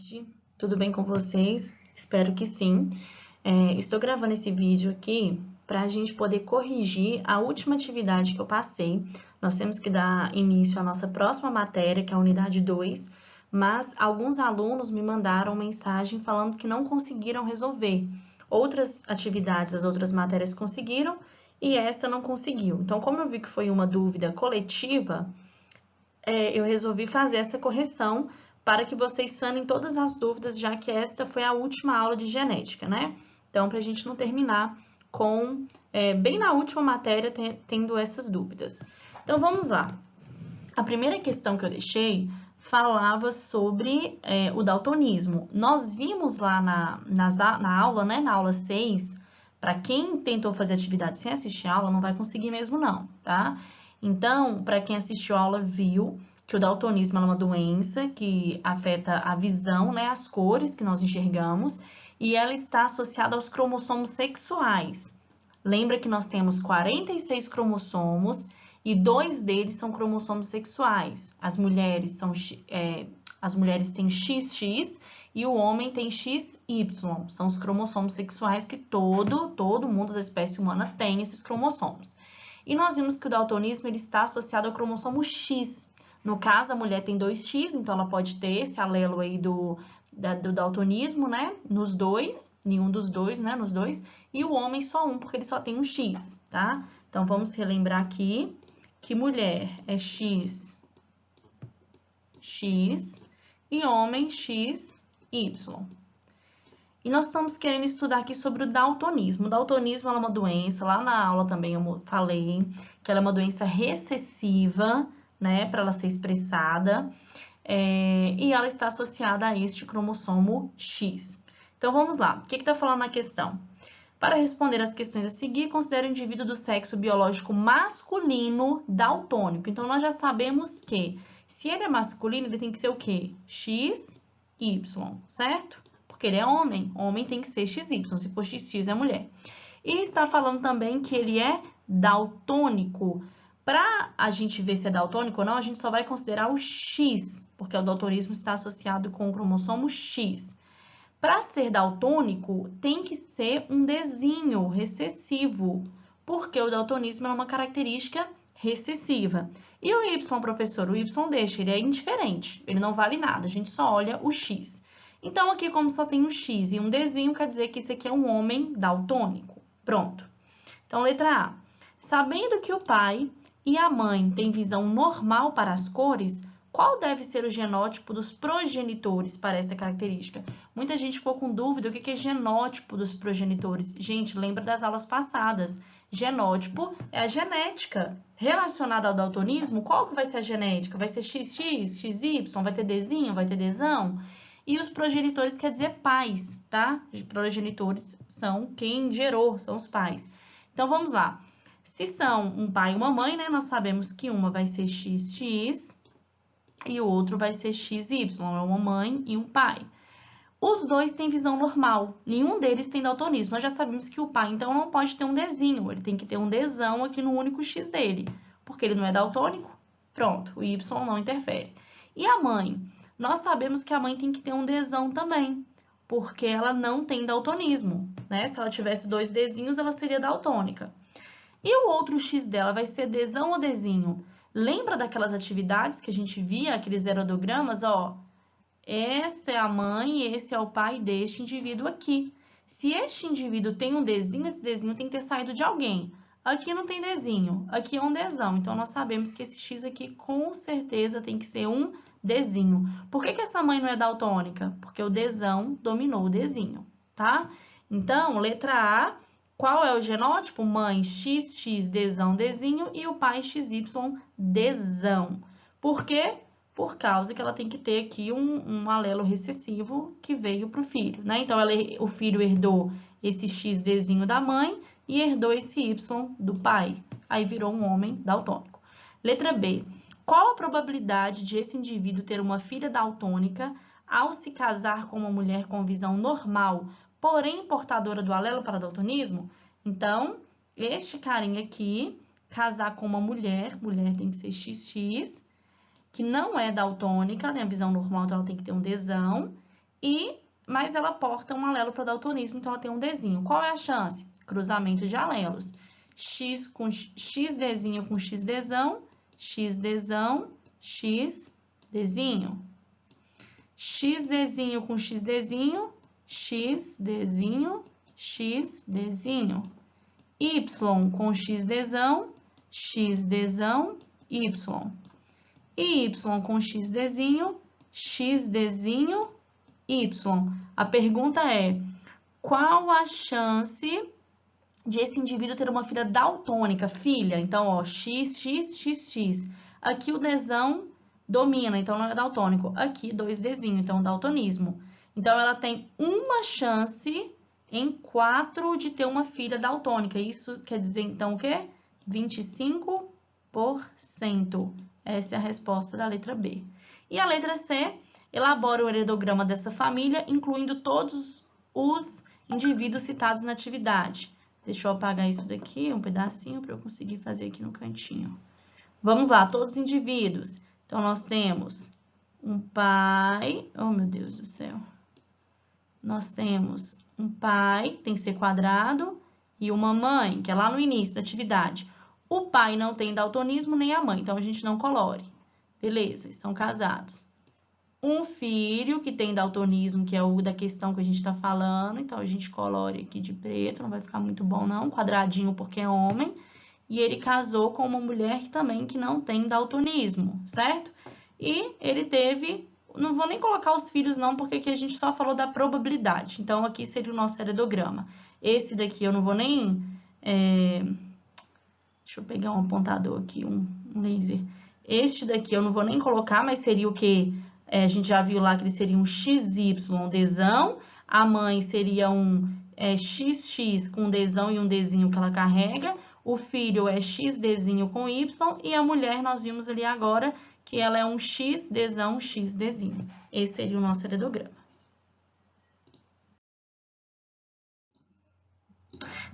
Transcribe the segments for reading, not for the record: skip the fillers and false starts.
tarde, tudo bem com vocês? Espero que sim. Estou gravando esse vídeo aqui para a gente poder corrigir a última atividade que eu passei. Nós temos que dar início à nossa próxima matéria, que é a unidade 2, mas alguns alunos me mandaram mensagem falando que não conseguiram resolver. Outras atividades, as outras matérias conseguiram e essa não conseguiu. Então, como eu vi que foi uma dúvida coletiva, eu resolvi fazer essa correção para que vocês sanem todas as dúvidas, já que esta foi a última aula de genética, né? Então, para a gente não terminar com, bem na última matéria, tendo essas dúvidas. Então, vamos lá. A primeira questão que eu deixei falava sobre o daltonismo. Nós vimos lá na aula, né, na aula 6, para quem tentou fazer atividade sem assistir a aula, não vai conseguir mesmo não, tá? Então, para quem assistiu a aula, viu que o daltonismo é uma doença que afeta a visão, né, as cores que nós enxergamos, e ela está associada aos cromossomos sexuais. Lembra que nós temos 46 cromossomos e 2 deles são cromossomos sexuais. As mulheres têm XX e o homem tem XY. São os cromossomos sexuais que todo mundo da espécie humana tem esses cromossomos. E nós vimos que o daltonismo ele está associado ao cromossomo X. No caso, a mulher tem 2X, então ela pode ter esse alelo aí do daltonismo, né? Nos dois, nenhum dos dois, né? Nos dois. E o homem só um, porque ele só tem um X, tá? Então, vamos relembrar aqui que mulher é XX e homem XY. E nós estamos querendo estudar aqui sobre o daltonismo. O daltonismo é uma doença, lá na aula também eu falei, que ela é uma doença recessiva, né, para ela ser expressada, e ela está associada a este cromossomo X. Então, vamos lá. O que está falando na questão? Para responder as questões a seguir, considere o indivíduo do sexo biológico masculino daltônico. Então, nós já sabemos que, se ele é masculino, ele tem que ser o quê? XY, certo? Porque ele é homem. Homem tem que ser XY, se for XX é mulher. E está falando também que ele é daltônico. Para a gente ver se é daltônico ou não, a gente só vai considerar o X, porque o daltonismo está associado com o cromossomo X. Para ser daltônico, tem que ser um desenho recessivo, porque o daltonismo é uma característica recessiva. E o Y, professor? O Y deixa, ele é indiferente, ele não vale nada, a gente só olha o X. Então, aqui, como só tem um X e um desenho, quer dizer que isso aqui é um homem daltônico. Pronto. Então, letra A. Sabendo que o pai e a mãe têm visão normal para as cores, qual deve ser o genótipo dos progenitores para essa característica? Muita gente ficou com dúvida o que é genótipo dos progenitores. Gente, lembra das aulas passadas. Genótipo é a genética. Relacionada ao daltonismo, qual que vai ser a genética? Vai ser XX, XY, vai ter Dzinho, vai ter Dzão? E os progenitores quer dizer pais, tá? Os progenitores são quem gerou, são os pais. Então, vamos lá. Se são um pai e uma mãe, né? Nós sabemos que uma vai ser XX e o outro vai ser XY, é uma mãe e um pai. Os dois têm visão normal, nenhum deles tem daltonismo. Nós já sabemos que o pai, então, não pode ter um Dzinho, ele tem que ter um Dzão aqui no único X dele, porque ele não é daltônico. Pronto, o Y não interfere. E a mãe? Nós sabemos que a mãe tem que ter um Dzão também, porque ela não tem daltonismo, né? Se ela tivesse 2 Dzinhos, ela seria daltônica. E o outro X dela vai ser Dzão ou Dzinho? Lembra daquelas atividades que a gente via, aqueles aerodogramas? Ó, essa é a mãe e esse é o pai deste indivíduo aqui. Se este indivíduo tem um Dzinho, esse Dzinho tem que ter saído de alguém. Aqui não tem Dzinho, aqui é um Dzão. Então, nós sabemos que esse X aqui, com certeza, tem que ser um Dzinho. Por que essa mãe não é daltônica? Porque o Dzão dominou o Dzinho, tá? Então, letra A, qual é o genótipo? Mãe XX, Dzão, Dzinho e o pai XY, Dzão. Por quê? Por causa que ela tem que ter aqui um alelo recessivo que veio para o filho, né? Então, o filho herdou esse X, Dzinho da mãe e herdou esse Y do pai. Aí virou um homem daltônico. Letra B. Qual a probabilidade de esse indivíduo ter uma filha daltônica ao se casar com uma mulher com visão normal, porém portadora do alelo para daltonismo? Então, este carinha aqui, casar com uma mulher tem que ser XX, que não é daltônica, né? A visão normal, então ela tem que ter um Dzão, mas ela porta um alelo para daltonismo, então ela tem um Dzinho. Qual é a chance? Cruzamento de alelos. X com XDzinho com XDzão, XDzão, XDzinho. XDzinho com XDzinho, XDzinho, XDzinho. Y com XDzão, XDzão, Y. E Y com XDzinho, XDzinho, Y. A pergunta é, qual a chance de esse indivíduo ter uma filha daltônica? Filha, então, ó, X, X, X, X. Aqui o Dzão domina, então não é daltônico. Aqui, 2Dzinho, então daltonismo. Então, ela tem uma chance em 4 de ter uma filha daltônica. Isso quer dizer, então, o quê? 25%. Essa é a resposta da letra B. E a letra C, elabora o heredograma dessa família, incluindo todos os indivíduos citados na atividade. Deixa eu apagar isso daqui, um pedacinho, para eu conseguir fazer aqui no cantinho. Vamos lá, todos os indivíduos. Então, nós temos um pai... Oh, meu Deus do céu. Nós temos um pai, tem que ser quadrado, e uma mãe, que é lá no início da atividade. O pai não tem daltonismo, nem a mãe, então a gente não colore. Beleza, estão casados. Um filho que tem daltonismo, que é o da questão que a gente está falando, então a gente colore aqui de preto, não vai ficar muito bom não, quadradinho porque é homem. E ele casou com uma mulher que também que não tem daltonismo, certo? E ele teve, não vou nem colocar os filhos não, porque aqui a gente só falou da probabilidade. Então, aqui seria o nosso heredograma. Esse daqui eu não vou nem... Deixa eu pegar um apontador aqui, um laser. Este daqui eu não vou nem colocar, mas seria o que a gente já viu lá que ele seria um XYDzão. A mãe seria um XX com um Dzão e um Dzinho que ela carrega. O filho é XDzinho com Y. E a mulher nós vimos ali agora que ela é um XDzão, XDzinho. Esse seria o nosso heredograma.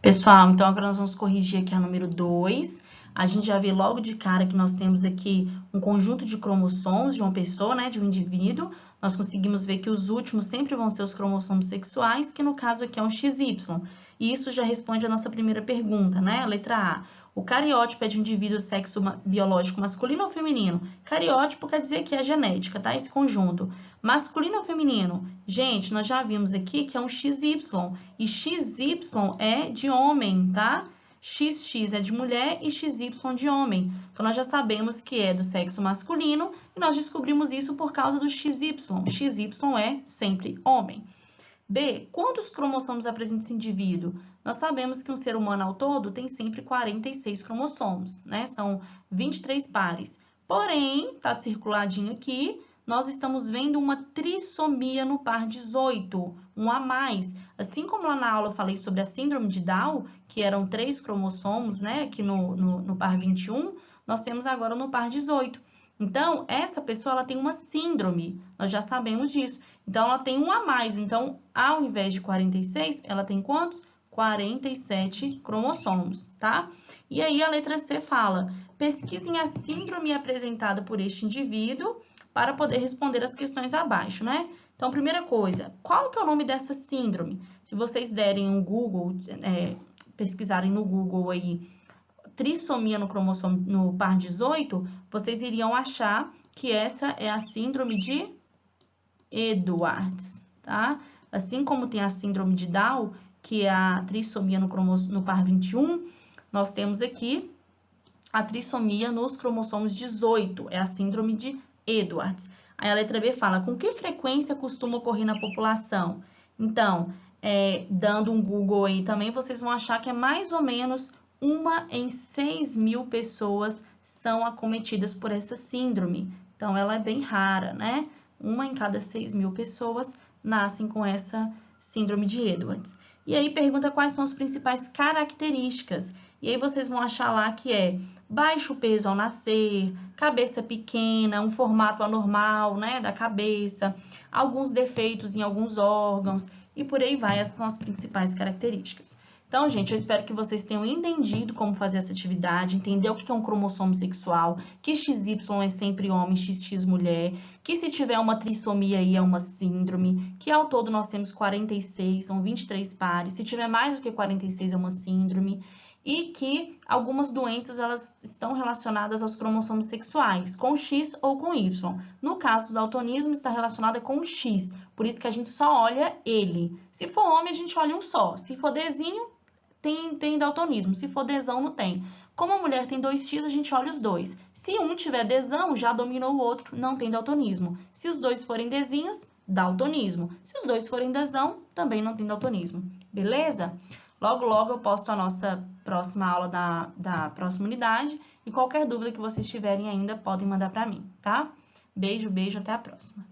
Pessoal, então agora nós vamos corrigir aqui a número 2. A gente já vê logo de cara que nós temos aqui um conjunto de cromossomos de uma pessoa, né, de um indivíduo. Nós conseguimos ver que os últimos sempre vão ser os cromossomos sexuais, que no caso aqui é um XY. E isso já responde a nossa primeira pergunta, né? A letra A. O cariótipo é de um indivíduo sexo biológico masculino ou feminino? Cariótipo quer dizer que é genética, tá? Esse conjunto. Masculino ou feminino? Gente, nós já vimos aqui que é um XY. E XY é de homem, tá? XX é de mulher e XY de homem. Então, nós já sabemos que é do sexo masculino e nós descobrimos isso por causa do XY. XY é sempre homem. B. Quantos cromossomos apresenta esse indivíduo? Nós sabemos que um ser humano ao todo tem sempre 46 cromossomos, né? São 23 pares. Porém, tá circuladinho aqui, nós estamos vendo uma trissomia no par 18, um a mais. Assim como lá na aula eu falei sobre a síndrome de Down, que eram 3 cromossomos, né? Aqui no par 21, nós temos agora no par 18. Então, essa pessoa ela tem uma síndrome, nós já sabemos disso. Então, ela tem um a mais. Então, ao invés de 46, ela tem quantos? 47 cromossomos, tá? E aí, a letra C fala, pesquisem a síndrome apresentada por este indivíduo para poder responder as questões abaixo, né? Então, primeira coisa, qual que é o nome dessa síndrome? Se vocês derem um Google, pesquisarem no Google aí, trissomia no cromossomo no par 18, vocês iriam achar que essa é a síndrome de Edwards, tá? Assim como tem a síndrome de Down, que é a trissomia no par 21, nós temos aqui a trissomia nos cromossomos 18, é a síndrome de Edwards. Aí a letra B fala, com que frequência costuma ocorrer na população? Então, dando um Google aí também, vocês vão achar que é mais ou menos 1 em 6.000 pessoas são acometidas por essa síndrome. Então, ela é bem rara, né? 1 em cada 6.000 pessoas nascem com essa síndrome de Edwards. E aí pergunta quais são as principais características. E aí vocês vão achar lá que é baixo peso ao nascer, cabeça pequena, um formato anormal, né, da cabeça, alguns defeitos em alguns órgãos e por aí vai, essas são as principais características. Então, gente, eu espero que vocês tenham entendido como fazer essa atividade, entender o que é um cromossomo sexual, que XY é sempre homem, XX mulher, que se tiver uma trissomia aí é uma síndrome, que ao todo nós temos 46, são 23 pares, se tiver mais do que 46 é uma síndrome, e que algumas doenças elas estão relacionadas aos cromossomos sexuais, com X ou com Y. No caso do daltonismo, está relacionada com o X, por isso que a gente só olha ele. Se for homem, a gente olha um só. Se for Dzinho, tem daltonismo. Se for Dzão, não tem. Como a mulher tem 2X, a gente olha os dois. Se um tiver Dzão, já dominou o outro, não tem daltonismo. Se os dois forem Dzinhos, daltonismo. Se os dois forem Dzão, também não tem daltonismo. Beleza? Logo, logo eu posto a nossa próxima aula da próxima unidade. E qualquer dúvida que vocês tiverem ainda, podem mandar para mim, tá? Beijo, beijo, até a próxima.